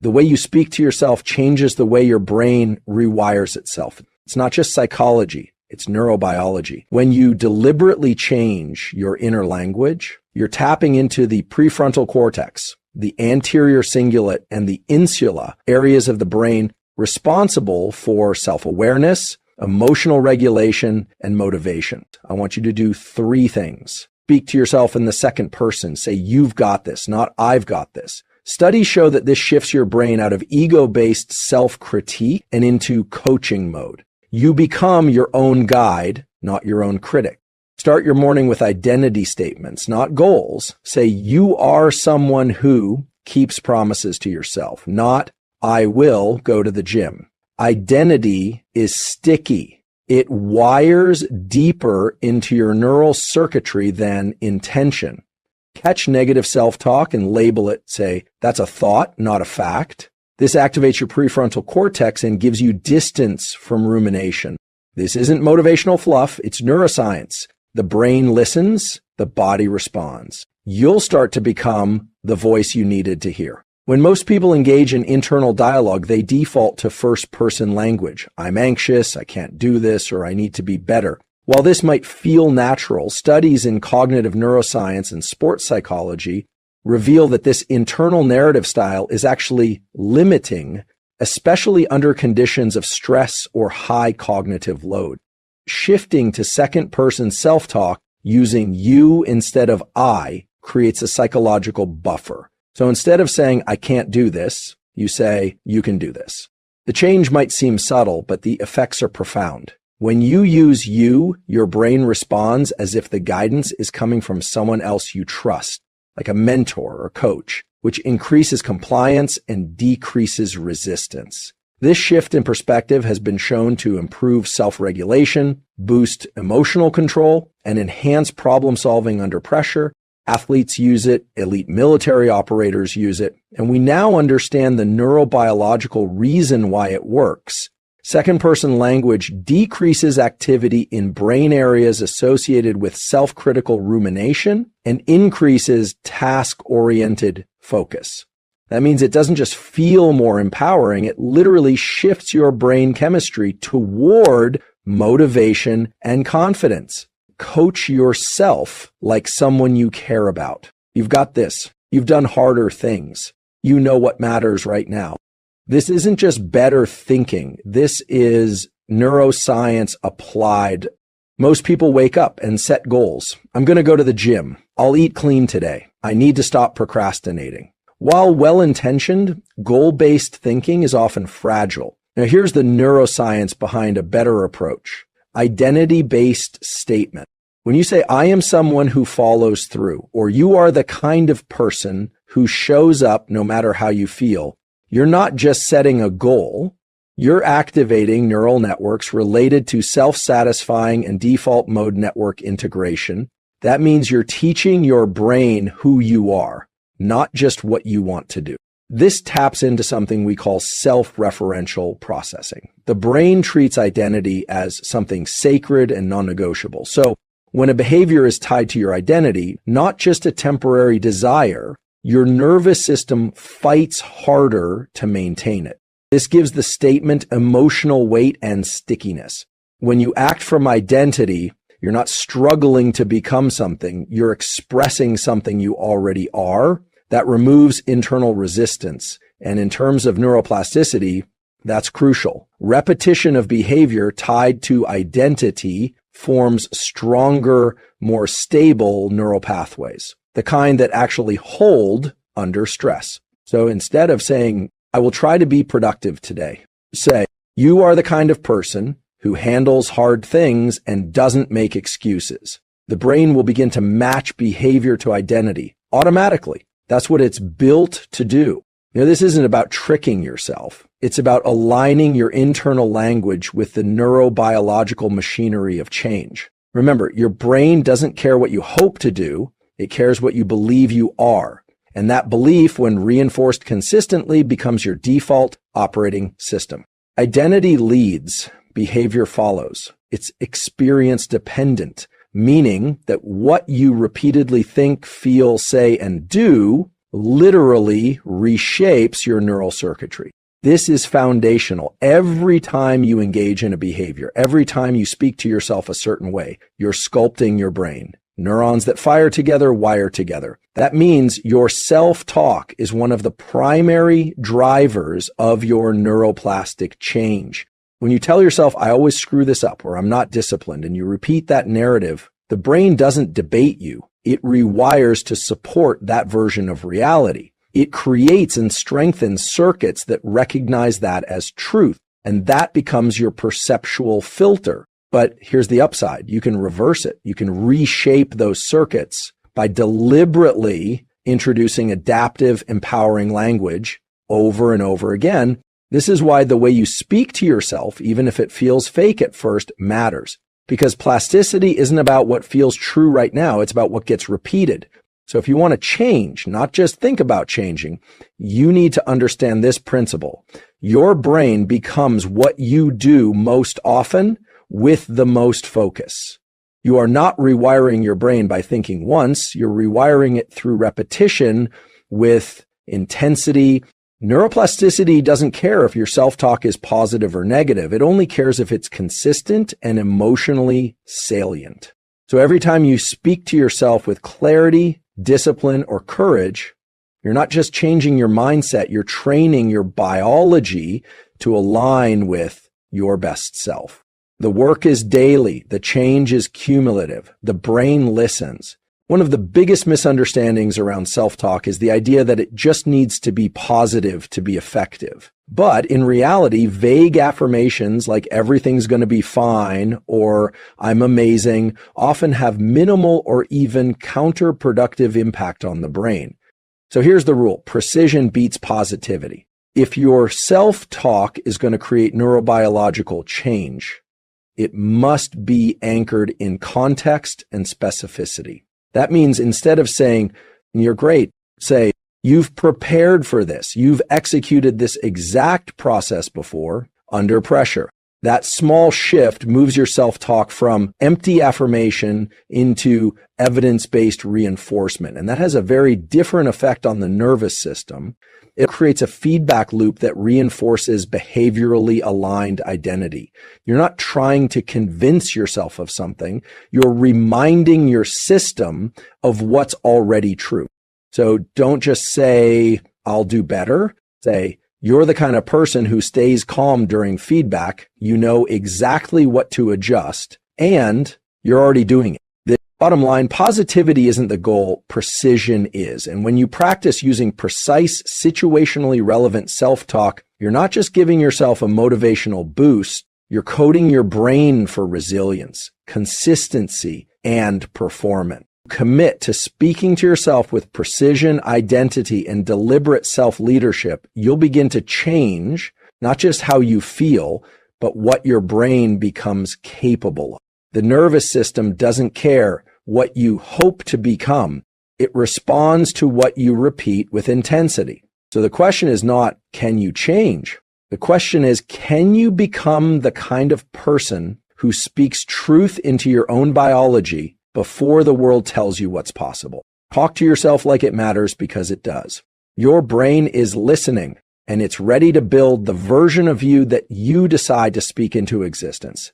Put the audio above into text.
The way you speak to yourself changes the way your brain rewires itself. It's not just psychology, it's neurobiology. When you deliberately change your inner language, you're tapping into the prefrontal cortex, the anterior cingulate, and the insula areas of the brain responsible for self-awareness, emotional regulation, and motivation. I want you to do 3 things. Speak to yourself in the second person. Say, you've got this, not I've got this. Studies show that this shifts your brain out of ego-based self-critique and into coaching mode. You become your own guide, not your own critic. Start your morning with identity statements, not goals. Say, you are someone who keeps promises to yourself, not I will go to the gym. Identity is sticky. It wires deeper into your neural circuitry than intention. Catch negative self-talk and label it. Say, that's a thought, not a fact. This activates your prefrontal cortex and gives you distance from rumination. This isn't motivational fluff. It's neuroscience. The brain listens, the body responds. You'll start to become the voice you needed to hear. When most people engage in internal dialogue, they default to first-person language. I'm anxious, I can't do this, or I need to be better. While this might feel natural, studies in cognitive neuroscience and sports psychology reveal that this internal narrative style is actually limiting, especially under conditions of stress or high cognitive load. Shifting to second-person self-talk using you instead of I creates a psychological buffer. So instead of saying, I can't do this, you say, you can do this. The change might seem subtle, but the effects are profound. When you use you, your brain responds as if the guidance is coming from someone else you trust, like a mentor or coach, which increases compliance and decreases resistance. This shift in perspective has been shown to improve self-regulation, boost emotional control, and enhance problem-solving under pressure. Athletes use it, elite military operators use it, and we now understand the neurobiological reason why it works. Second-person language decreases activity in brain areas associated with self-critical rumination and increases task-oriented focus. That means it doesn't just feel more empowering, it literally shifts your brain chemistry toward motivation and confidence. Coach yourself like someone you care about. You've got this. You've done harder things. You know what matters right now. This isn't just better thinking. This is neuroscience applied. Most people wake up and set goals. I'm going to go to the gym. I'll eat clean today. I need to stop procrastinating. While well-intentioned, goal-based thinking is often fragile. Now here's the neuroscience behind a better approach. Identity-based statement. When you say, I am someone who follows through, or you are the kind of person who shows up no matter how you feel, you're not just setting a goal, you're activating neural networks related to self-satisfying and default mode network integration. That means you're teaching your brain who you are, not just what you want to do. This taps into something we call self-referential processing. The brain treats identity as something sacred and non-negotiable. So when a behavior is tied to your identity, not just a temporary desire, your nervous system fights harder to maintain it. This gives the statement emotional weight and stickiness. When you act from identity, you're not struggling to become something, you're expressing something you already are. That removes internal resistance. And in terms of neuroplasticity, that's crucial. Repetition of behavior tied to identity forms stronger, more stable neural pathways, the kind that actually hold under stress. So instead of saying, I will try to be productive today, say, you are the kind of person who handles hard things and doesn't make excuses. The brain will begin to match behavior to identity automatically. That's what it's built to do. This isn't about tricking yourself. It's about aligning your internal language with the neurobiological machinery of change. Remember, your brain doesn't care what you hope to do. It cares what you believe you are. And that belief, when reinforced consistently, becomes your default operating system. Identity leads, behavior follows. It's experience dependent, meaning that what you repeatedly think, feel, say, and do literally reshapes your neural circuitry. This is foundational. Every time you engage in a behavior, every time you speak to yourself a certain way, you're sculpting your brain. Neurons that fire together wire together. That means your self-talk is one of the primary drivers of your neuroplastic change. When you tell yourself, I always screw this up, or I'm not disciplined, and you repeat that narrative, the brain doesn't debate you. It rewires to support that version of reality. It creates and strengthens circuits that recognize that as truth, and that becomes your perceptual filter. But here's the upside. You can reverse it. You can reshape those circuits by deliberately introducing adaptive, empowering language over and over again. This is why the way you speak to yourself, even if it feels fake at first, matters. Because plasticity isn't about what feels true right now. It's about what gets repeated. So if you want to change, not just think about changing, you need to understand this principle. Your brain becomes what you do most often with the most focus. You are not rewiring your brain by thinking once. You're rewiring it through repetition with intensity. Neuroplasticity doesn't care if your self-talk is positive or negative. It only cares if it's consistent and emotionally salient. So every time you speak to yourself with clarity, discipline, or courage, you're not just changing your mindset, you're training your biology to align with your best self. The work is daily. The change is cumulative. The brain listens. One of the biggest misunderstandings around self-talk is the idea that it just needs to be positive to be effective. But in reality, vague affirmations like everything's going to be fine or I'm amazing often have minimal or even counterproductive impact on the brain. So here's the rule. Precision beats positivity. If your self-talk is going to create neurobiological change, it must be anchored in context and specificity. That means instead of saying, you're great, say, you've prepared for this. You've executed this exact process before under pressure. That small shift moves your self-talk from empty affirmation into evidence-based reinforcement. And that has a very different effect on the nervous system. It creates a feedback loop that reinforces behaviorally aligned identity. You're not trying to convince yourself of something. You're reminding your system of what's already true. So don't just say, I'll do better. Say, you're the kind of person who stays calm during feedback. You know exactly what to adjust, and you're already doing it. The bottom line, positivity isn't the goal, precision is. And when you practice using precise, situationally relevant self-talk, you're not just giving yourself a motivational boost, you're coding your brain for resilience, consistency, and performance. Commit to speaking to yourself with precision, identity, and deliberate self-leadership. You'll begin to change not just how you feel, but what your brain becomes capable of. The nervous system doesn't care what you hope to become. It responds to what you repeat with intensity. So the question is not, can you change? The question is, can you become the kind of person who speaks truth into your own biology before the world tells you what's possible? Talk to yourself like it matters, because it does. Your brain is listening, and it's ready to build the version of you that you decide to speak into existence.